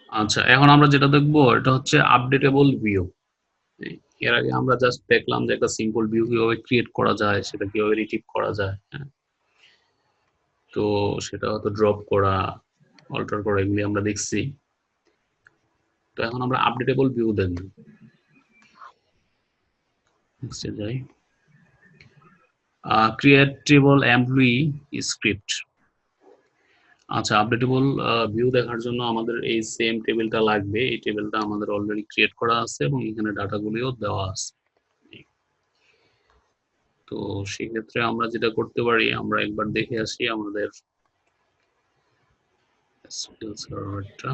আচ্ছা, এখন আমরা যেটা দেখবো এটা হচ্ছে আপডেটেবল ভিউ। এর আগে আমরা জাস্ট দেখলাম যে একটা সিম্পল ভিউ কিভাবে ক্রিয়েট করা যায়, সেটা কিভাবে রিটিভ করা যায়, হ্যাঁ? তো সেটা হয়তো ড্রপ করা, অল্টার করা, এগুলি আমরা দেখছি। তো এখন আমরা আপডেটেবল ভিউ দেখব। নেক্সটে যাই। ক্রিয়েটেবল এমপ্লয়ি স্ক্রিপ্ট। আচ্ছা, আপডেটেবল ভিউ দেখার জন্য আমাদের এই সেম টেবিলটা লাগবে। এই টেবিলটা আমাদের অলরেডি ক্রিয়েট করা আছে এবং এখানে ডাটাগুলিও দেওয়া আছে। তো সেক্ষেত্রে আমরা যেটা করতে পারি, আমরা একবার দেখে আসি আমাদের এসকিউএল সার্ভারটা।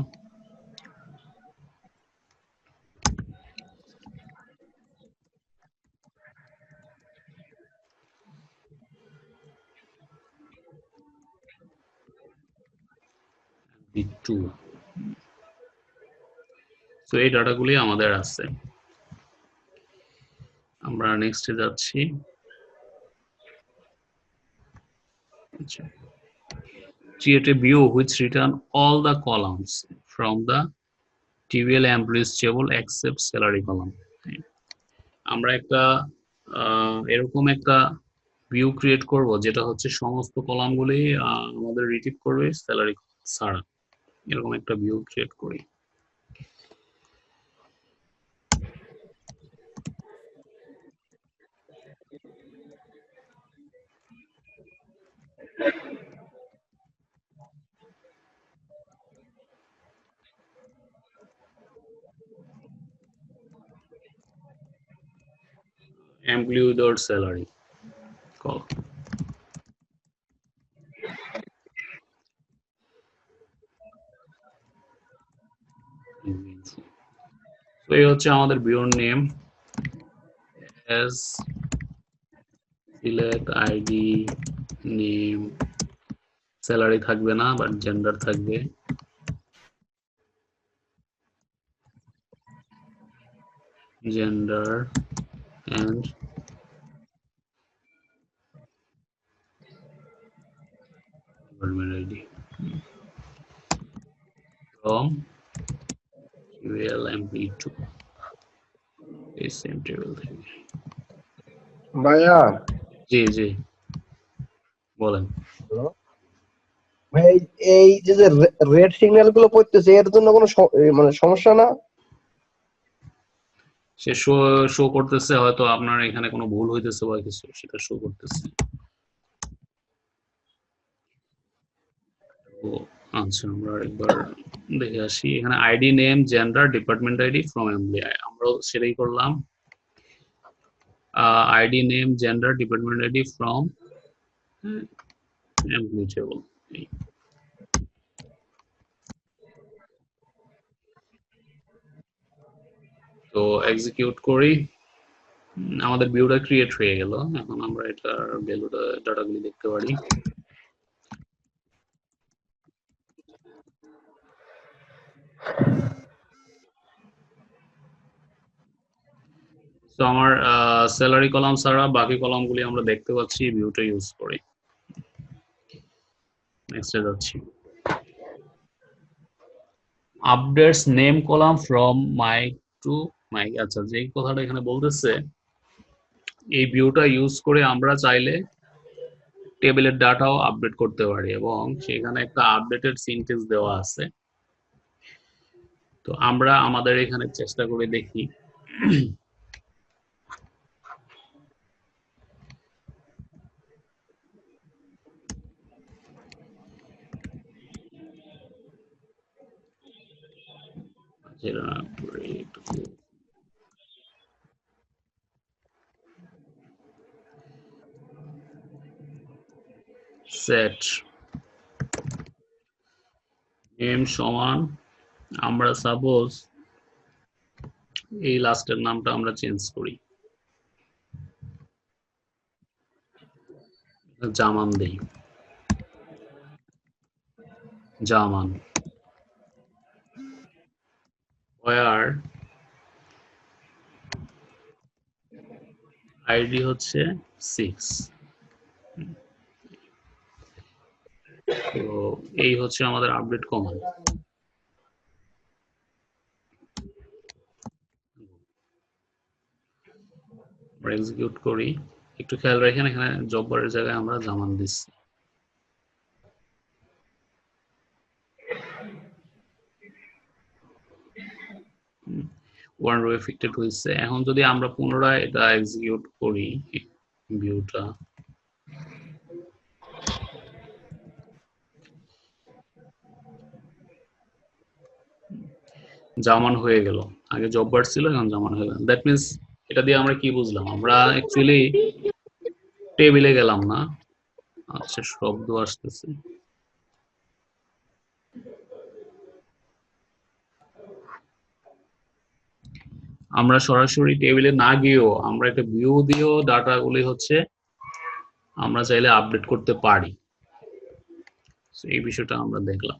টু। তো এই ডাটাগুলি আমাদের আছে। আমরা নেক্সটে যাচ্ছি। আচ্ছা, create a view which return all the columns from the TVL employees table except salary column. আমরা একটা এরকম একটা ভিউ ক্রিয়েট করব যেটা হচ্ছে সমস্ত কলামগুলি আমাদের রিটিভ করবে, স্যালারি ছাড়া। এরকম একটা ভিউ ক্রিয়েট করি। Employee without salary call. তো এই হচ্ছে আমাদের ভিউর name. S select ID name, salary থাকবে না বাট জেন্ডার থাকবে। Gender and department ID from ULMP2 এই সেম টেবিল থেকে। ভাইয়া, জি জি, বলেন। ভাই এই যে যে রেড সিগন্যাল গুলো পড়তেছে এর জন্য কোনো মানে সমস্যা না? সে শো শো করতেছে, হয়তো আপনার এখানে কোনো ভুল হইতেছে বা কিছু, সেটা শো করতেছে। তো আচ্ছা, আমরা একবার দেখে আসি। এখানে ID name gender department ID from employee, আমরাও সেটাই করলাম। ID name gender department ID from employee table. তো এক্সিকিউট করি। আমাদের ভিউটা ক্রিয়েট হয়ে গেল। এখন আমরা এটার ভ্যালুটা, ডাটাগুলি দেখতে পারি। তো আমার স্যালারি কলাম ছাড়া বাকি কলামগুলি আমরা দেখতে পাচ্ছি ভিউটা ইউজ করে। নেক্সটে যাচ্ছি। Updates name column from Mike to Mike. আচ্ছা, যেই কথাটা এখানে বলতেছে, এই ভিউটা ইউজ করে আমরা চাইলে টেবিলের ডাটাও আপডেট করতে পারি এবং সেখানে একটা আপডেটেড সিনট্যাক্স দেওয়া আছে। তো আমরা আমাদের এখানে চেষ্টা করে দেখি। সেট নেম সমান, আমরা সাপোজ এই লাস্টের নামটা আমরা চেঞ্জ করি, জামান দেই, জামান। ওয়ার আইডি হচ্ছে 6। তো এই হচ্ছে আমাদের আপডেট কমান্ড। আমরা এক্সিকিউট করি, একটু খেয়াল রাখেন এখানে জব বারের জায়গায় আমরা জামান দিচ্ছি। ওয়ান রো এফেক্টেড হয়েছে। এখন যদি আমরা পুনরায় এটা এক্সিকিউট করি ভিউটা, জামান হয়ে গেল। আগে জব বার ছিল, এখন জামান হয়ে গেল। দ্যাট মিনস এটা দিয়ে আমরা কি বুঝলাম, আমরা অ্যাকচুয়ালি টেবিলে গেলাম না। আচ্ছা, শব্দ আসতেছে। আমরা সরাসরি টেবিলে না গিয়েও আমরা একটা ভিউ দিয়েও ডাটাগুলি হচ্ছে আমরা চাইলে আপডেট করতে পারি। এই বিষয়টা আমরা দেখলাম।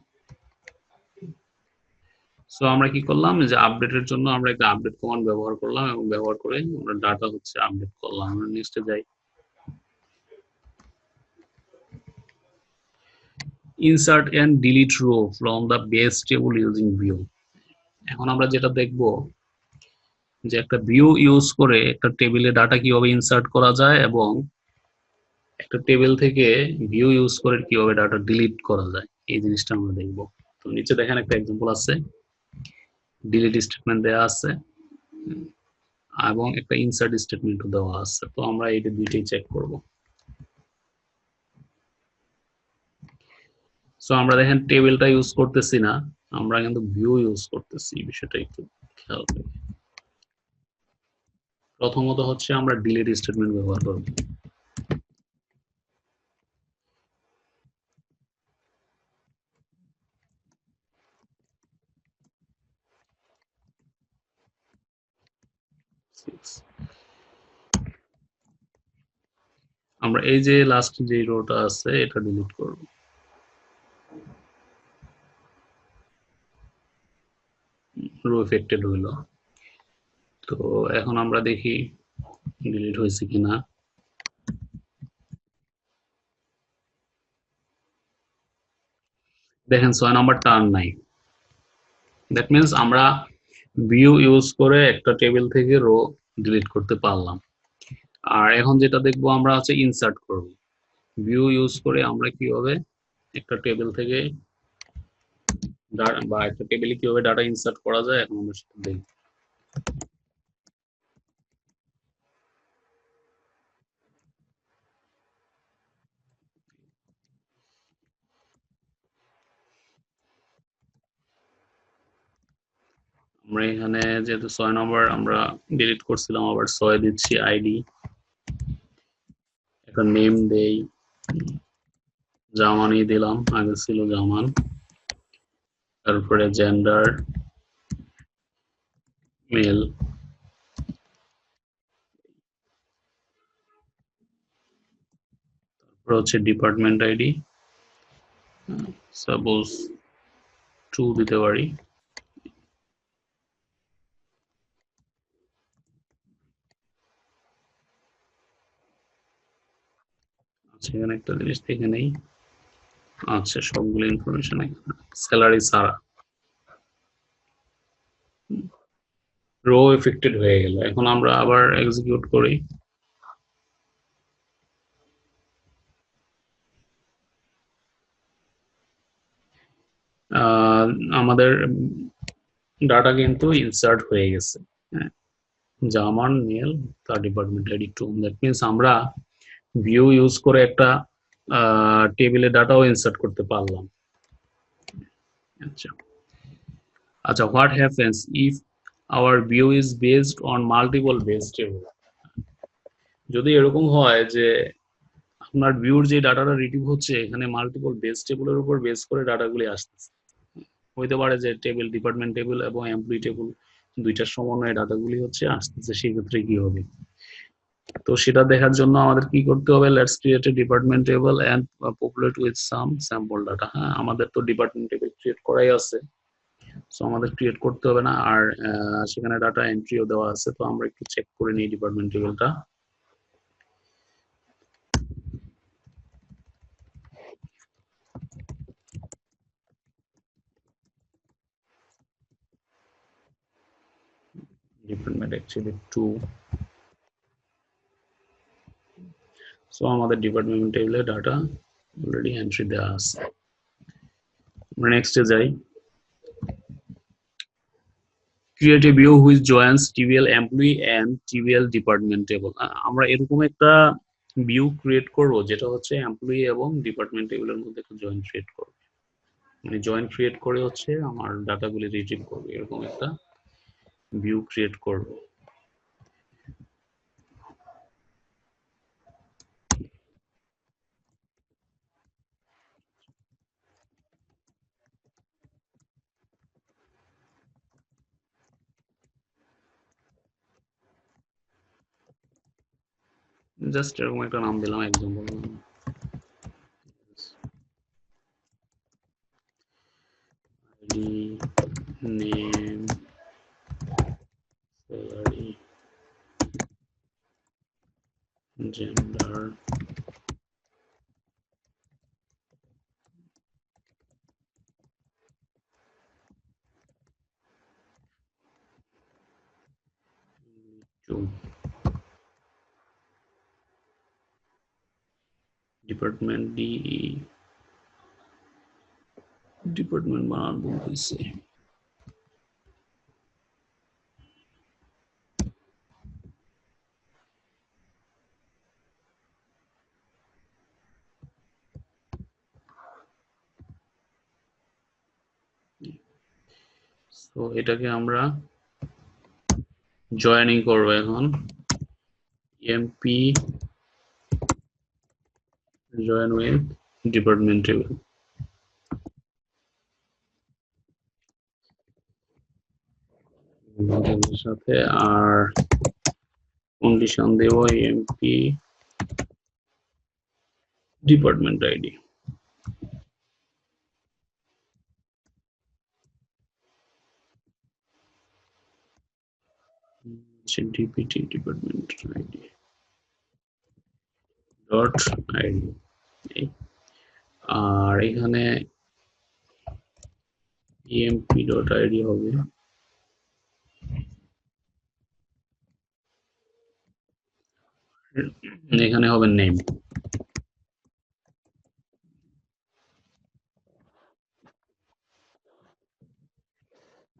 সো আমরা কি করলাম, যে আপডেটের জন্য আমরা একটা আপডেট কমান্ড ব্যবহার করলাম এবং ব্যবহার করে আমরা ডাটা হচ্ছে আপডেট করলাম। আমরা নেক্সটে যাই। Insert and delete row from the base table using view. এখন আমরা যেটা দেখব যে একটা ভিউ ইউজ করে একটা টেবিলে ডাটা কিভাবে ইনসার্ট করা যায় এবং একটা টেবিল থেকে ভিউ ইউজ করে কিভাবে ডাটা ডিলিট করা যায়, এই জিনিসটা আমরা দেখব। তো নিচে দেখেন একটা এক্সাম্পল আছে, ডিলিট স্টেটমেন্ট দেওয়া আছে এবং একটা ইনসার্ট স্টেটমেন্টও দেওয়া আছে। তো আমরা এই দুইটাই চেক করব। সো আমরা দেখেন টেবিলটা ইউজ করতেছি না, আমরা কিন্তু ভিউ ইউজ করতেছি। বিষয়টা একটু খেয়াল করি। প্রথমত হচ্ছে আমরা ডিলিট স্টেটমেন্ট ব্যবহার করব। আমরা এই যে লাস্ট যে রোটা আছে এটা ডিলিট করব। রো এফেক্টেড হইল। তো এখন আমরা দেখি ডিলিট হয়েছে কিনা। দেখেন 6 নাম্বার টার্ন নাই। দ্যাট মিনস আমরা ভিউ ইউজ করে একটা টেবিল থেকে রো ডিলিট করতে পারলাম। আর এখন যেটা দেখবো আমরা হচ্ছে ইনসার্ট করব। ভিউ ইউজ করে আমরা কিভাবে একটা টেবিল থেকে বা একটা টেবিলে কিভাবে ডাটা ইনসার্ট করা যায়, এখন আমরা সেটা দেখব। আমরা এখানে যেহেতু 6 নম্বর আমরা ডিলিট করছিলাম, আবার 6 দিচ্ছি আইডি, একটা নেম দেই, জামানই দিলাম, আগে ছিল জামান। তারপরে জেন্ডার মেল, তারপর হচ্ছে ডিপার্টমেন্ট আইডি, সাপোজ 2 দিতে পারি। আচ্ছা, এখানে একটা জিনিস দেখে নেই। আচ্ছা, সবগুলো ইনফরমেশন এখানে, স্যালারি ছাড়া। রো এফেক্টেড হয়ে গেল। এখন আমরা আবার এক্সিকিউট করি। আমাদের ডাটা কিন্তু ইনসার্ট হয়ে গেছে। জামান মেল তার ডিপার্টমেন্ট আইডি 2। দ্যাট মিনস আমরা ভিউ ইউজ করে একটা টেবিলে ডাটাও ইনসার্ট করতে পারলাম। আচ্ছা আচ্ছা, what happens if hour view is based on multiple base table. যদি এরকম হয় যে আপনার ভিউর যে ডাটাটা রিটিভ হচ্ছে এখানে মাল্টিপল বেস টেবলের উপর বেস করে ডাটাগুলি আসতেছে, হইতে পারে যে টেবিল, ডিপার্টমেন্ট টেবিল এবং এমপ্লয়ি টেবিল দুইটার সমন্বয়ে ডাটাগুলি হচ্ছে আসতেছে, সেই ক্ষেত্রে কি হবে? তো সেটা দেখার জন্য আমাদের কি করতে হবে, let's create a department table and populate with some sample data. হ্যাঁ, আমাদের তো ডিপার্টমেন্ট টেবিল ক্রিয়েট করাই আছে, সো আমাদের ক্রিয়েট করতে হবে না। আর সেখানে ডাটা এন্ট্রিও দেওয়া আছে। তো আমরা একটু চেক করে নিই ডিপার্টমেন্ট টেবিলটা। ডিপার্টমেন্ট অ্যাকচুয়ালি 2, সো আমাদের ডিপার্টমেন্ট টেবিলে ডাটা অলরেডি এন্ট্রি দেওয়া আছে। আমরা নেক্সটে যাই। Create a view which joins TVL employee and TVL department table. আমরা এরকম একটা ভিউ ক্রিয়েট করব যেটা হচ্ছে এমপ্লয়ি এবং ডিপার্টমেন্ট টেবিলের মধ্যে একটা জয়েন্ট ক্রিয়েট করব, মানে জয়েন্ট ক্রিয়েট করে হচ্ছে আমার ডাটাগুলি রিট্রিভ করবে, এরকম একটা ভিউ ক্রিয়েট করব। জাস্ট এরকম একটা নাম দিলাম, example name salary gender to department the department বানান ভুল হয়েছে। তো এটাকে আমরা জয়েনিং করব এখন, emp join with department table. সাথে আর কন্ডিশন দেব emp department ID. DPT department ID dot ID, আর এখানে এমপি ডট আইডি হবে এখানে হবে নেম,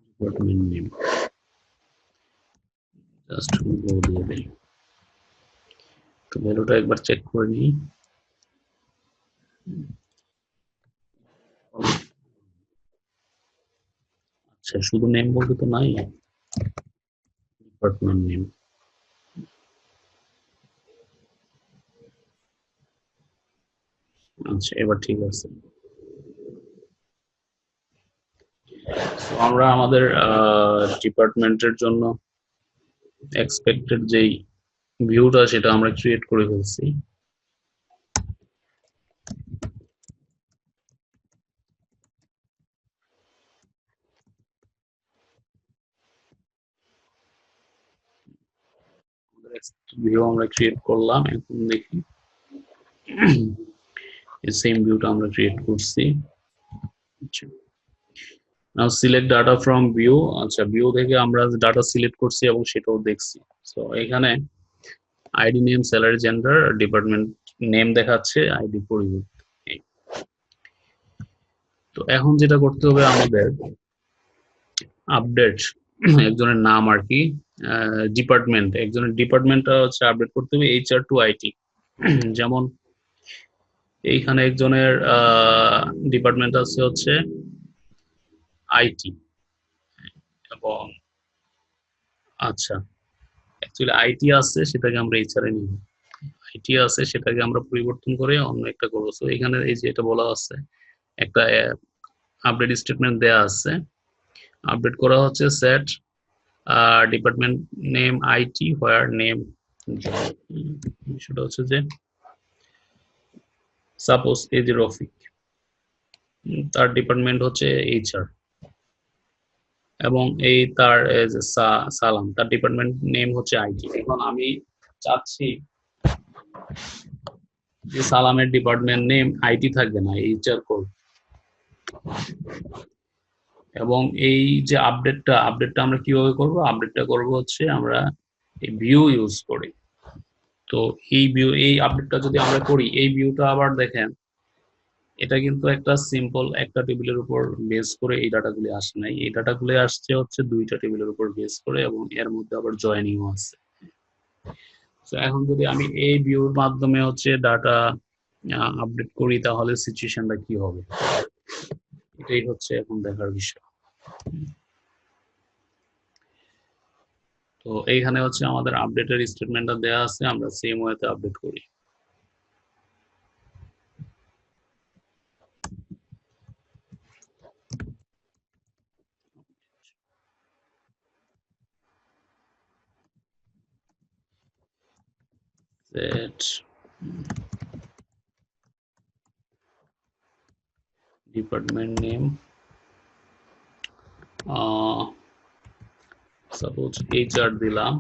ডিপার্টমেন্ট নেম, জাস্ট দিয়ে দেই। তো ভ্যালুটা একবার চেক করে নিই। আচ্ছা, শুধু নেম বলতে তো নাই, ডিপার্টমেন্ট নেম। আচ্ছা, এবার ঠিক আছে। আমরা আমাদের ডিপার্টমেন্টের জন্য এক্সপেক্টেড যেই ভিউটা সেটা আমরা ক্রিয়েট করে ফেলছি। ভিউ আমরা ক্রিয়েট করলাম, এখন দেখি এই সেম ভিউটা আমরা ক্রিয়েট করছি। নাও সিলেক্ট ডাটা ফ্রম ভিউ। আচ্ছা, ভিউ থেকে আমরা ডাটা সিলেক্ট করছি এবং সেটাও দেখছি। সো এখানে ID name salary gender department name দেখাচ্ছে, আইডি পরিবর্তন। তো এখন যেটা করতে হবে আমাদের আপডেট একজনের নাম আর কি, ডিপার্টমেন্ট একজনের ডিপার্টমেন্টটা হচ্ছে আপডেট করতে হবে এইচআর টু আইটি। যেমন এইখানে একজনের ডিপার্টমেন্ট আছে হচ্ছে আইটি, এবং আচ্ছা অ্যাকচুয়ালি আইটি আছে সেটাকে আমরা এইচআর এ নিব, আইটি আছে সেটাকে আমরা পরিবর্তন করে অন্য একটা করবো। তো এখানে এই যে এটা বলা আছে, একটা আপডেট স্টেটমেন্ট দেয়া আছে, আপডেট করা হচ্ছে set department name IT where name, সেটা হচ্ছে যে সাপোজ এই যে রফিক, তার ডিপার্টমেন্ট হচ্ছে এইচআর, এবং এই তার সালাম, তার ডিপার্টমেন্ট নেম হচ্ছে আইটি। এখন আমি চাচ্ছি যে সালামের ডিপার্টমেন্ট নেম আইটি থাকবে না, এইচআর করব। এবং এই যে আপডেটটা আমরা কিভাবে করব, আপডেটটা করব হচ্ছে আমরা এই ভিউ ইউজ করে। তো এই আপডেটটা যদি আমরা করি, এই ভিউটা আবার দেখেন, এটা কিন্তু একটা সিম্পল একটা টেবিলের উপর বেস করে এই ডাটাগুলি আসে নাই, এই ডাটাগুলি আসছে হচ্ছে দুইটা টেবিলের উপর বেস করে, এবং এর মধ্যে আবার জয়েনিংও আছে। তো এখন যদি আমি এই ভিউর মাধ্যমে হচ্ছে ডাটা আপডেট করি, তাহলে সিচুয়েশনটা কি হবে, এটাই হচ্ছে এখন দেখার বিষয়। তো এইখানে হচ্ছে আমাদের আপডেটের স্টেটমেন্টটা দেওয়া আছে, আমরা সেম ওয়েতে আপডেট করি। Set department name, suppose HR দিলাম,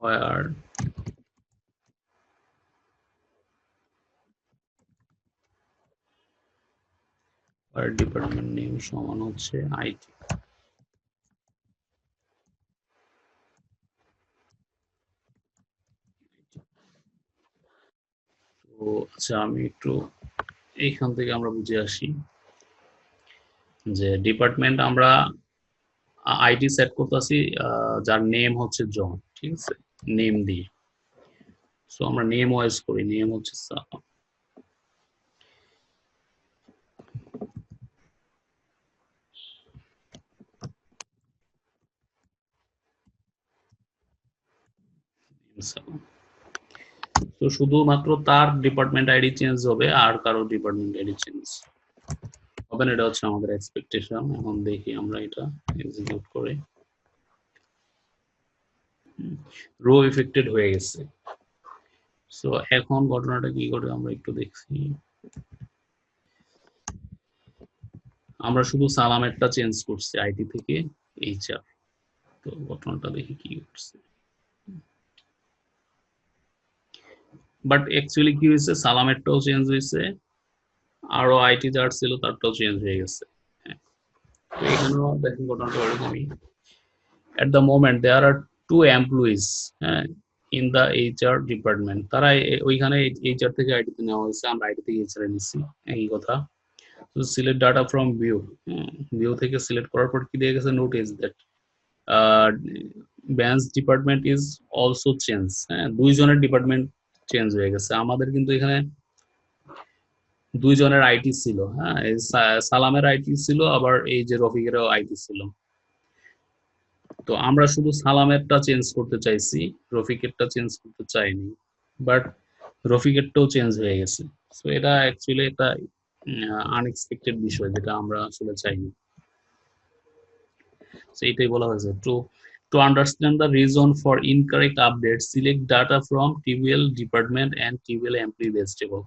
where department name সমান হচ্ছে IT। তো আচ্ছা, আমি একটু এইখান থেকে আমরা বুঝে আসি যে ডিপার্টমেন্ট আমরা আইটি সেট করতেছি, যার নেম হচ্ছে জন, ঠিক আছে, নেম দিয়ে। সো আমরা নেম ওয়াইজ করি, নেম হচ্ছে তো শুধুমাত্র তার ডিপার্টমেন্ট আইডি চেঞ্জ হবে, আর কারো ডিপার্টমেন্ট আইডি চেঞ্জ হবে না, এটা হচ্ছে আমাদের এক্সপেকটেশন। এখন দেখি আমরা এটা এক্সিকিউট করে, রো এফেক্টেড হয়ে গেছে। সো এখন ঘটনাটা কি করে আমরা একটু দেখছি, আমরা শুধু সালামেরটা চেঞ্জ করছি আইটি থেকে এইচআর। তো ঘটনাটা দেখি কি করছে, বাট অ্যাকচুয়ালি কি হয়েছে, সালামেরটাও চেঞ্জ হয়েছে, আরো আইটি যার ছিল তারটাও চেঞ্জ হয়ে গেছে। তো এখানেও দেখেন ঘটনাটা এরকমই। At the moment there are two employees in the HR department, তারা ওইখানে HR থেকে আইটি তে নেওয়া হয়েছে, আমরা আইটি থেকে HR এ নিচ্ছি, একই কথা। তো select data from view, view থেকে সিলেক্ট করার পর কি দিয়ে গেছে, notice that bans department is also change, দুইজনের ডিপার্টমেন্ট চেঞ্জ হয়ে গেছে। আমাদের কিন্তু এখানে দুইজনের আইটি ছিল, হ্যাঁ, সালামের আইটি ছিল, আবার এই যে রফিকেরও আইটি ছিল। তো আমরা শুধু সালামেরটা চেঞ্জ করতে চাইছি, রফিকেরটা চেঞ্জ করতে চাইনি, বাট রফিকেরটাও চেঞ্জ হয়ে গেছে। সো এটা অ্যাকচুয়ালি একটা আনএক্সপেক্টেড বিষয়, যেটা আমরা আসলে চাইনি। সো এটাই বলা হয়েছে, to understand the reason for incorrect update, select data from TVL department and TVL employee base table।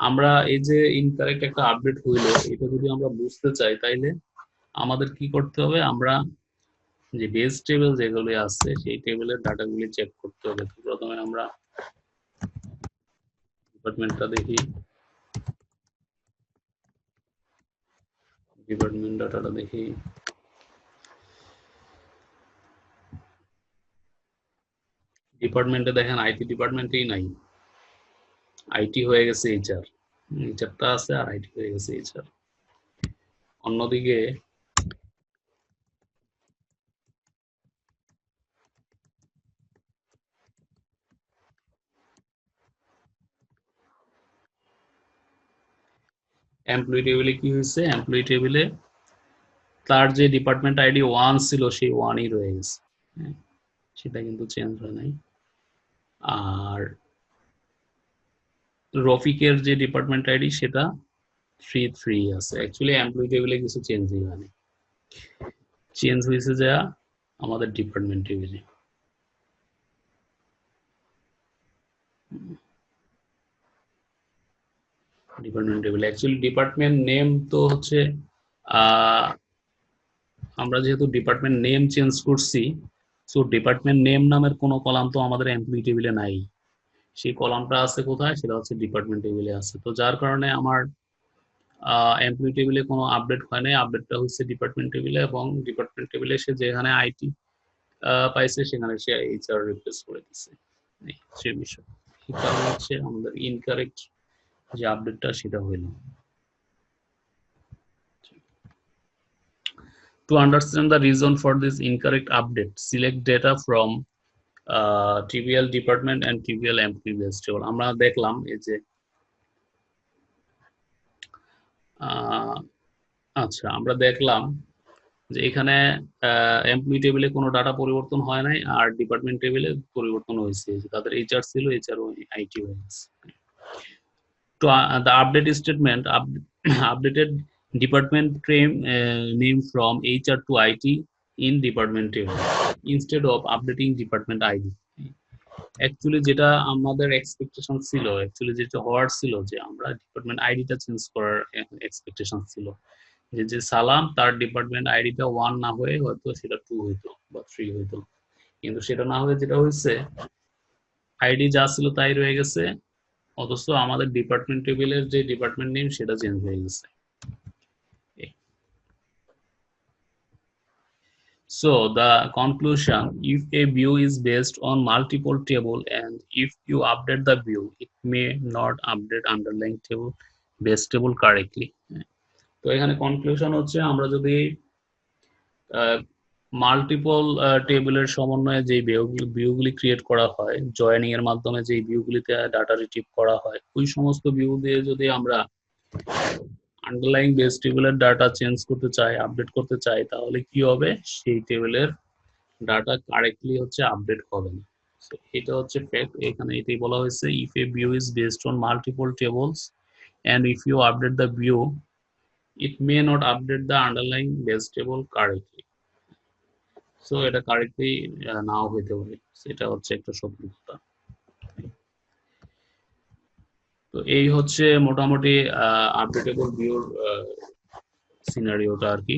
আমরা এই যে ইনকারেক্ট একটা আপডেট হইলো, এটা যদি আমরা বুঝতে চাই, তাইলে আমাদের কি করতে হবে, আমরা যে বেস টেবিল যেগুলি আছে সেই টেবিলের ডাটাগুলি চেক করতে হবে। তো প্রথমে আমরা ডিপার্টমেন্টটা দেখি, ডিপার্টমেন্ট ডাটাটা দেখি। ডিপার্টমেন্টে দেখেন আইটি ডিপার্টমেন্টেই নাই, আইটি হয়ে গেছে এইচআর, এইচআরটা আছে আর আইটি হয়ে গেছে এইচআর। অন্যদিকে এমপ্লয়ি টেবিলে কি হয়েছে, এমপ্লয়ি টেবিলে তার যে ডিপার্টমেন্ট আইডি 1 ছিল সেই 1ই রয়ে গেছে, সেটা কিন্তু চেঞ্জ হয় নাই। আর রফিকের যে ডিপার্টমেন্ট আইডি সেটা 3 আছে। অ্যাকচুয়ালি এমপ্লয়ি টেবিলে কিছু চেঞ্জই হয়নি, চেঞ্জ হয়েছে যা আমাদের ডিপার্টমেন্ট টেবিলে। Department table actually department name তো হচ্ছে, আমরা যেহেতু ডিপার্টমেন্ট নেম চেঞ্জ করছি, সো ডিপার্টমেন্ট নেম নামের কোনো কলাম তো আমাদের এমপ্লয়ি টেবিলে নাই, সেই কলামটা আছে কোথায়, সেটা হচ্ছে ডিপার্টমেন্ট টেবিলে আছে। তো যার কারণে আমার এমপ্লয়ি টেবিলে কোনো আপডেট হয় নাই, আপডেটটা হচ্ছে ডিপার্টমেন্ট টেবিলে, এবং ডিপার্টমেন্ট টেবিলে সে যেখানে আইটি পাইছে সেখানে সে এইচআর রিপ্লেস করে দিচ্ছে সে বিষয় এই কারণে হচ্ছে আমাদের ইনকারেক্ট যে আপডেটটা সেটা হইল to understand the reason for this incorrect update select data from TVL department and TVL employee base table আমরা দেখলাম এই যে আচ্ছা আমরা দেখলাম যে এখানে এমপ্লয়ি টেবিলে কোনো ডাটা পরিবর্তন হয় নাই আর ডিপার্টমেন্ট টেবিলে পরিবর্তন হয়েছে তাদের এইচআর ছিল এইচআর আইটি হয়ে গেছে to the update statement updated department name from HR to IT in department table instead of updating department ID actually যেটা আমাদের এক্সপেকটেশন ছিল অ্যাকচুয়ালি যেটা হওয়ার ছিল যে আমরা ডিপার্টমেন্ট আইডিটা চেঞ্জ করার এক্সপেকটেশন ছিল যে সালাম তার ডিপার্টমেন্ট আইডিটা 1 না হয়ে হয়তো সেটা 2 হইতো বা 3 হইতো কিন্তু সেটা না হয়ে যেটা হয়েছে আইডি যা ছিল তাই রয়ে গেছে অথচ আমাদের ডিপার্টমেন্ট টেবিলের যে ডিপার্টমেন্ট নেম সেটা চেঞ্জ হয়ে গেছে So the conclusion, if a view is based on multiple table and if you update the view, it may not update underlying table base table correctly. তো এখানে কনক্লুশন হচ্ছে আমরা যদি মাল্টিপল টেবিলের সমন্বয়ে যে ভিউগুলি ক্রিয়েট করা হয় জয়েনিং এর মাধ্যমে যে ভিউগুলিতে ডাটা রিট্রিভ করা হয় ওই সমস্ত ভিউ দিয়ে যদি আমরা আন্ডারলাইং বেস টেবিলের ডাটা চেঞ্জ করতে চাই আপডেট করতে চাই তাহলে কি হবে সেই টেবিলের ডাটা কারেক্টলি হচ্ছে আপডেট হবে না সো এটা হচ্ছে ফ্যাক্ট এখানে এটাই বলা হয়েছে if a view is based on multiple tables and if you update the view it may not update the underlying base table correctly so এটা কারেক্টলি নাও হইতে পারে সেটা হচ্ছে একটা সত্যি কথা তো এই হচ্ছে মোটামুটি আপডেটেবল ভিউর সিনারিওটা আর কি